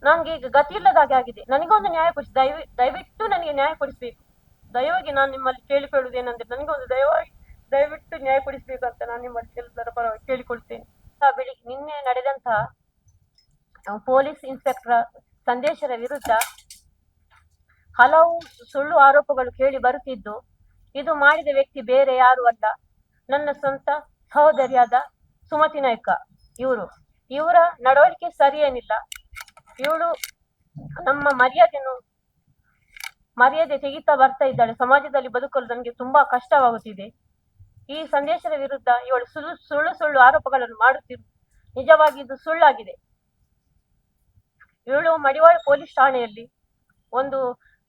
ನಂಗೆ ಈಗ ಗತಿ ಇಲ್ಲದಾಗೆ ಆಗಿದೆ. ನನಗೊಂದು ನ್ಯಾಯ ಕೊಡಿಸಿ, ದಯವಿಟ್ಟು ನನಗೆ ನ್ಯಾಯ ಕೊಡಿಸ್ಬೇಕು. ದಯವಾಗಿ ನಾನು ನಿಮ್ಮಲ್ಲಿ ಕೇಳಿಕೊಳ್ಳುವುದೇನೆಂದ್ರೆ, ನನಗೆ ಒಂದು ದಯವಿಟ್ಟು ನ್ಯಾಯ ಕೊಡಿಸ್ಬೇಕಂತ ನಾನು ನಿಮ್ಮಲ್ಲಿ ಎಲ್ಲರ ಪರವಾಗಿ ಕೇಳಿಕೊಳ್ತೇನೆ. ಬೆಳಿಗ್ಗೆ ನಿನ್ನೆ ನಡೆದಂತಹ ಪೊಲೀಸ್ ಇನ್ಸ್ಪೆಕ್ಟರ್ ಸಂದೇಶರ ವಿರುದ್ಧ ಹಲವು ಸುಳ್ಳು ಆರೋಪಗಳು ಕೇಳಿ ಬರುತ್ತಿದ್ದು, ಇದು ಮಾಡಿದ ವ್ಯಕ್ತಿ ಬೇರೆ ಯಾರು ಅಲ್ಲ, ನನ್ನ ಸ್ವಂತ ಸಹೋದರಿಯಾದ ಸುಮತಿ ನಾಯ್ಕ. ಇವರ ನಡವಳಿಕೆ ಸರಿಯೇನಿಲ್ಲ. ಇವಳು ನಮ್ಮ ಮರ್ಯಾದೆ ತೆಗಿತಾ ಬರ್ತಾ ಇದ್ದಾಳೆ. ಸಮಾಜದಲ್ಲಿ ಬದುಕಲು ನನಗೆ ತುಂಬಾ ಕಷ್ಟವಾಗುತ್ತಿದೆ. ಈ ಸಂದೇಶದ ವಿರುದ್ಧ ಇವಳು ಸುಳ್ಳು ಆರೋಪಗಳನ್ನು ಮಾಡುತ್ತಿರು. ನಿಜವಾಗಿ ಇದು ಸುಳ್ಳಾಗಿದೆ. ಇವಳು ಮಡಿವಾಳ ಪೊಲೀಸ್ ಠಾಣೆಯಲ್ಲಿ ಒಂದು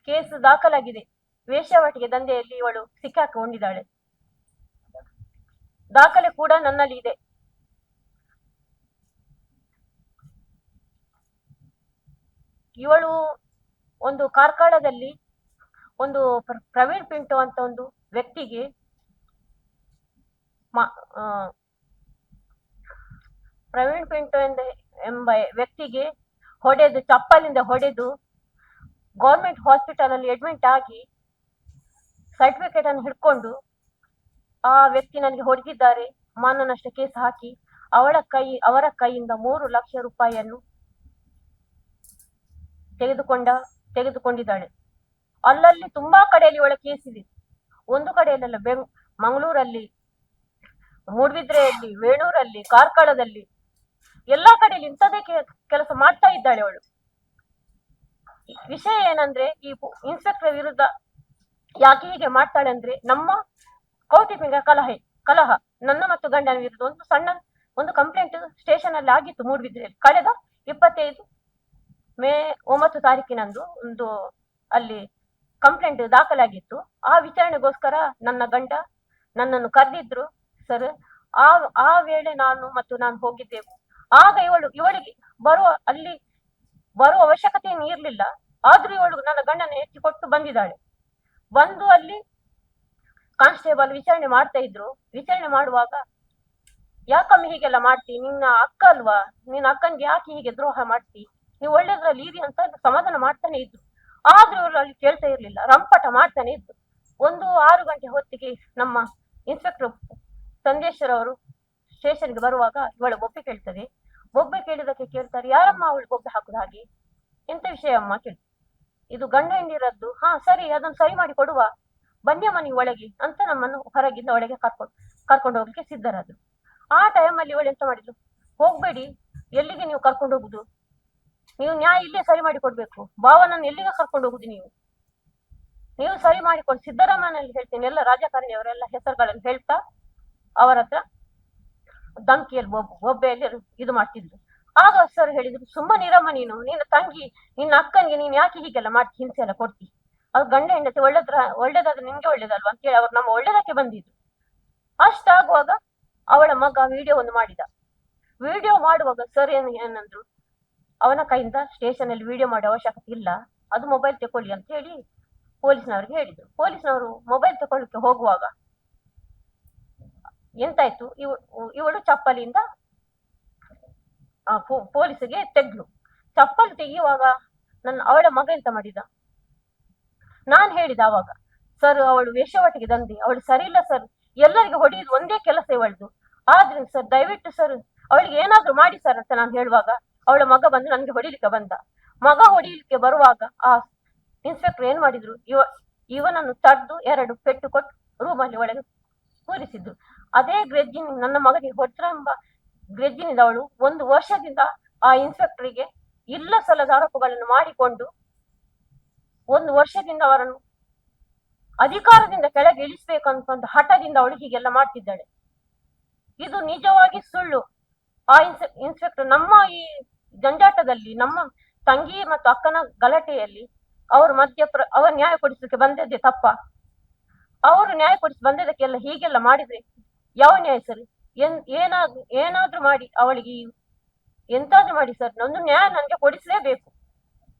ಕೇಸ್ ದಾಖಲಾಗಿದೆ. ವೇಶ್ಯಾವಾಟಿಕೆ ದಂಧೆಯಲ್ಲಿ ಇವಳು ಸಿಕ್ಕಾಕೊಂಡಿದ್ದಾಳೆ. ದಾಖಲೆ ಕೂಡ ನನ್ನಲ್ಲಿ ಇದೆ. ಇವಳು ಒಂದು ಕಾರ್ಕಳದಲ್ಲಿ ಒಂದು ಪ್ರವೀಣ್ ಪಿಂಟು ಅಂತ ಒಂದು ವ್ಯಕ್ತಿಗೆ ಎಂಬ ವ್ಯಕ್ತಿಗೆ ಹೊಡೆದು, ಚಪ್ಪಲಿಂದ ಹೊಡೆದು ಗೌರ್ಮೆಂಟ್ ಹಾಸ್ಪಿಟಲ್ ಅಲ್ಲಿ ಅಡ್ಮಿಟ್ ಆಗಿ ಸರ್ಟಿಫಿಕೇಟ್ ಅನ್ನು ಹಿಡ್ಕೊಂಡು ಆ ವ್ಯಕ್ತಿ ನನಗೆ ಹೊಡೆದಿದ್ದಾರೆ, ಮಾನನಷ್ಟ ಕೇಸ್ ಹಾಕಿ ಅವರ ಕೈಯಿಂದ 3 ಲಕ್ಷ ರೂಪಾಯಿಯನ್ನು ತೆಗೆದುಕೊಂಡಿದ್ದಾಳೆ. ಅಲ್ಲಲ್ಲಿ ತುಂಬಾ ಕಡೆಯಲ್ಲಿ ಇವಳ ಕೇಸ್ ಇದೆ. ಒಂದು ಕಡೆಯಲ್ಲ, ಮಂಗಳೂರಲ್ಲಿ, ಮೂಡ್ಬಿದ್ರೆಯಲ್ಲಿ, ವೇಣೂರಲ್ಲಿ, ಕಾರ್ಕಳದಲ್ಲಿ, ಎಲ್ಲಾ ಕಡೆಯಲ್ಲಿ ಇಂಥದೇ ಕೆಲಸ ಮಾಡ್ತಾ ಇದ್ದಾಳೆ ಅವಳು. ವಿಷಯ ಏನಂದ್ರೆ, ಈ ಇನ್ಸ್ಪೆಕ್ಟರ್ ವಿರುದ್ಧ ಯಾಕೆ ಹೀಗೆ ಮಾಡ್ತಾಳೆ ಅಂದ್ರೆ, ನಮ್ಮ ಕೌಟುಂಬಿಕ ಕಲಹ ನನ್ನ ಮತ್ತು ಗಂಡನ ವಿರುದ್ಧ ಒಂದು ಕಂಪ್ಲೇಂಟ್ ಸ್ಟೇಷನ್ ಅಲ್ಲಿ ಆಗಿತ್ತು ಮೂಡ್ಬಿದ್ರೆಯಲ್ಲಿ. ಕಳೆದ 25 ಮೇ 9 ತಾರೀಕಿನಂದು ಒಂದು ಅಲ್ಲಿ ಕಂಪ್ಲೇಂಟ್ ದಾಖಲಾಗಿತ್ತು. ಆ ವಿಚಾರಣೆಗೋಸ್ಕರ ನನ್ನ ಗಂಡ ನನ್ನನ್ನು ಕರೆದಿದ್ರು ಸರ್. ಆ ವೇಳೆ ನಾನು ಹೋಗಿದ್ದೆವು. ಆಗ ಇವಳಿಗೆ ಬರುವ ಅವಶ್ಯಕತೆ ಇರಲಿಲ್ಲ. ಆದ್ರೂ ಇವಳು ನನ್ನ ಗಂಡನ ಎತ್ತಿಕೊಟ್ಟು ಬಂದಿದ್ದಾಳೆ. ಬಂದು ಅಲ್ಲಿ ಕಾನ್ಸ್ಟೇಬಲ್ ವಿಚಾರಣೆ ಮಾಡ್ತಾ ಇದ್ರು. ವಿಚಾರಣೆ ಮಾಡುವಾಗ, ಯಾಕಮ್ಮ ಹೀಗೆಲ್ಲ ಮಾಡ್ತಿ, ನಿನ್ನ ಅಕ್ಕ ಅಲ್ವಾ, ನಿನ್ನ ಅಕ್ಕನ್ಗೆ ಯಾಕೆ ಹೀಗೆ ದ್ರೋಹ ಮಾಡ್ತಿ, ನೀವು ಒಳ್ಳೇದ್ರಲ್ಲಿ ಇರಿ ಅಂತ ಸಮಾಧಾನ ಮಾಡ್ತಾನೆ ಇದ್ರು. ಆದ್ರೂ ಇವರು ಅಲ್ಲಿ ಕೇಳ್ತಾ ಇರ್ಲಿಲ್ಲ, ರಂಪಟ ಮಾಡ್ತಾನೆ ಇದ್ರು. 6 ಗಂಟೆ ಹೊತ್ತಿಗೆ ನಮ್ಮ ಇನ್ಸ್ಪೆಕ್ಟರ್ ಸಂದೇಶ್ವರ್ ಅವರು ಸ್ಟೇಷನ್ಗೆ ಬರುವಾಗ ಇವಳು ಬೊಬ್ಬೆ ಕೇಳ್ತದೆ. ಬೊಬ್ಬೆ ಕೇಳಿದಕ್ಕೆ ಕೇಳ್ತಾರೆ, ಯಾರಮ್ಮ ಅವಳು ಬೊಬ್ಬೆ ಹಾಕುದು, ಹಾಗೆ ಎಂತ ವಿಷಯ ಅಮ್ಮ ಕೇಳಿ. ಇದು ಗಂಡ ಹೆಂಡಿರದ್ದು. ಹಾ ಸರಿ, ಅದನ್ನು ಸರಿ ಮಾಡಿ ಕೊಡುವ, ಬನ್ನಿಯಮ್ಮ ನೀವು ಒಳಗೆ ಅಂತ ನಮ್ಮನ್ನು ಹೊರಗಿಂದ ಒಳಗೆ ಕರ್ಕೊಂಡು ಹೋಗ್ಲಿಕ್ಕೆ ಸಿದ್ಧರಾದ್ರು. ಆ ಟೈಮಲ್ಲಿ ಇವಳು ಎಂತ ಮಾಡಿದ್ರು, ಹೋಗ್ಬೇಡಿ, ಎಲ್ಲಿಗೆ ನೀವು ಕರ್ಕೊಂಡು ಹೋಗುದು, ನೀವು ನ್ಯಾಯ ಇಲ್ಲೇ ಸರಿ ಮಾಡಿ ಕೊಡ್ಬೇಕು, ಭಾವನನ್ನು ಎಲ್ಲಿಗೆ ಕರ್ಕೊಂಡು ಹೋಗುದು, ನೀವು ಸರಿ ಮಾಡಿಕೊಂಡು ಸಿದ್ದರಾಮಯ್ಯನಲ್ಲಿ ಹೇಳ್ತೇನೆ, ಎಲ್ಲ ರಾಜಕಾರಣಿಯವರೆಲ್ಲ ಹೆಸರುಗಳನ್ನು ಹೇಳ್ತಾ ಅವರ ಹತ್ರ ಧಮಕಿಯಲ್ಲಿ ಬೊಬ್ಬೆಯಲ್ಲಿ ಇದು ಮಾಡ್ತಿದ್ರು. ಆಗ ಸರ್ ಹೇಳಿದ್ರು, ಸುಮ್ಮನಿರಮ್ಮ, ನಿನ್ನ ತಂಗಿ, ನಿನ್ನ ಅಕ್ಕನಿಗೆ ನೀನು ಯಾಕೆ ಹೀಗೆಲ್ಲ ಮಾಡ್ತಿ, ಹಿಂಸೆ ಎಲ್ಲ ಕೊಡ್ತಿ, ಅದು ಗಂಡ ಹೆಂಡತಿ ಒಳ್ಳೇದಾದ್ರೆ ನಿನ್ಗೆ ಒಳ್ಳೇದಲ್ವಾ ಅಂತೇಳಿ ಅವ್ರು ನಮ್ಮ ಒಳ್ಳೇದಕ್ಕೆ ಬಂದಿದ್ರು. ಅಷ್ಟಾಗುವಾಗ ಅವಳ ಮಗ ವಿಡಿಯೋ ಒಂದು ಮಾಡಿದ. ವಿಡಿಯೋ ಮಾಡುವಾಗ ಸರ್ ಏನಂದ್ರು, ಅವನ ಕೈಯಿಂದ ಸ್ಟೇಷನ್ ಅಲ್ಲಿ ವಿಡಿಯೋ ಮಾಡೋ ಅವಶ್ಯಕತೆ ಇಲ್ಲ, ಅದು ಮೊಬೈಲ್ ತಕೊಳ್ಳಿ ಅಂತ ಹೇಳಿ ಪೊಲೀಸ್ನವ್ರಿಗೆ ಹೇಳಿದ್ರು. ಪೊಲೀಸ್ನವರು ಮೊಬೈಲ್ ತಗೊಳ್ಳಿಕ್ಕೆ ಹೋಗುವಾಗ ಎಂತಾಯ್ತು, ಇವಳು ಚಪ್ಪಲಿಂದ ಪೊಲೀಸಿಗೆ ತೆಗ್ಲು. ಚಪ್ಪಲಿ ತೆಗೆಯುವಾಗ ಅವಳ ಮಗ ಎಂತ ಮಾಡಿದ, ನಾನ್ ಹೇಳಿದ ಅವಾಗ, ಸರ್ ಅವಳು ವೇಶ್ಯಾವಾಟಿಕೆ ದಂಧೆ, ಅವಳು ಸರಿ ಇಲ್ಲ ಸರ್, ಎಲ್ಲರಿಗೆ ಹೊಡೆಯುದು ಒಂದೇ ಕೆಲಸ ಇವಳದು, ಆದ್ರೆ ಸರ್ ದಯವಿಟ್ಟು ಸರ್ ಅವಳಿಗೆ ಏನಾದ್ರೂ ಮಾಡಿ ಸರ್ ಅಂತ ನಾನು ಹೇಳುವಾಗ ಅವಳ ಮಗ ಬಂದು ನನ್ಗೆ ಹೊಡಿಲಿಕ್ಕೆ ಬಂದ. ಮಗ ಹೊಡಿಲಿಕ್ಕೆ ಬರುವಾಗ ಆ ಇನ್ಸ್ಪೆಕ್ಟರ್ ಏನ್ ಮಾಡಿದ್ರು, ಇವನನ್ನು ತಡೆದು 2 ಪೆಟ್ಟು ಕೊಟ್ಟು ರೂಮಲ್ಲಿ ಒಳಗೆ ಕೂರಿಸಿದ್ರು. ಅದೇ ಗ್ರೆಜ್ಜಿನ ನನ್ನ ಮಗನಿಗೆ ಹೊಡೆಂಬ ಗ್ರೆಜ್ಜಿನಿಂದ ಅವಳು 1 ವರ್ಷದಿಂದ ಆ ಇನ್ಸ್ಪೆಕ್ಟರ್ಗೆ ಇಲ್ಲ ಸಲ್ಲದ ಆರೋಪಗಳನ್ನು ಮಾಡಿಕೊಂಡು 1 ವರ್ಷದಿಂದ ಅವರನ್ನು ಅಧಿಕಾರದಿಂದ ಕೆಳಗೆ ಇಳಿಸ್ಬೇಕಂತ ಒಂದು ಹಠದಿಂದ ಅವಳು ಹೀಗೆಲ್ಲ ಮಾಡ್ತಿದ್ದಾಳೆ. ಇದು ನಿಜವಾಗಿ ಸುಳ್ಳು. ಆ ಇನ್ಸ್ಪೆಕ್ಟರ್ ನಮ್ಮ ಈ ಜಂಜಾಟದಲ್ಲಿ, ನಮ್ಮ ತಂಗಿ ಮತ್ತು ಅಕ್ಕನ ಗಲಾಟೆಯಲ್ಲಿ ಅವರು ನ್ಯಾಯ ಕೊಡಿಸಲಿಕ್ಕೆ ಬಂದದ್ದೇ ತಪ್ಪ? ಅವರು ನ್ಯಾಯ ಕೊಡಿಸಿ ಬಂದದಕ್ಕೆಲ್ಲ ಹೀಗೆಲ್ಲ ಮಾಡಿದ್ರೆ ಯಾವ ನ್ಯಾಯ ಸರ್? ಏನಾದ್ರೂ ಮಾಡಿ ಅವಳಿಗೆ ಎಂತಾದ್ರೂ ಮಾಡಿ ಸರ್, ಒಂದು ನ್ಯಾಯ ನನಗೆ ಕೊಡಿಸಲೇಬೇಕು.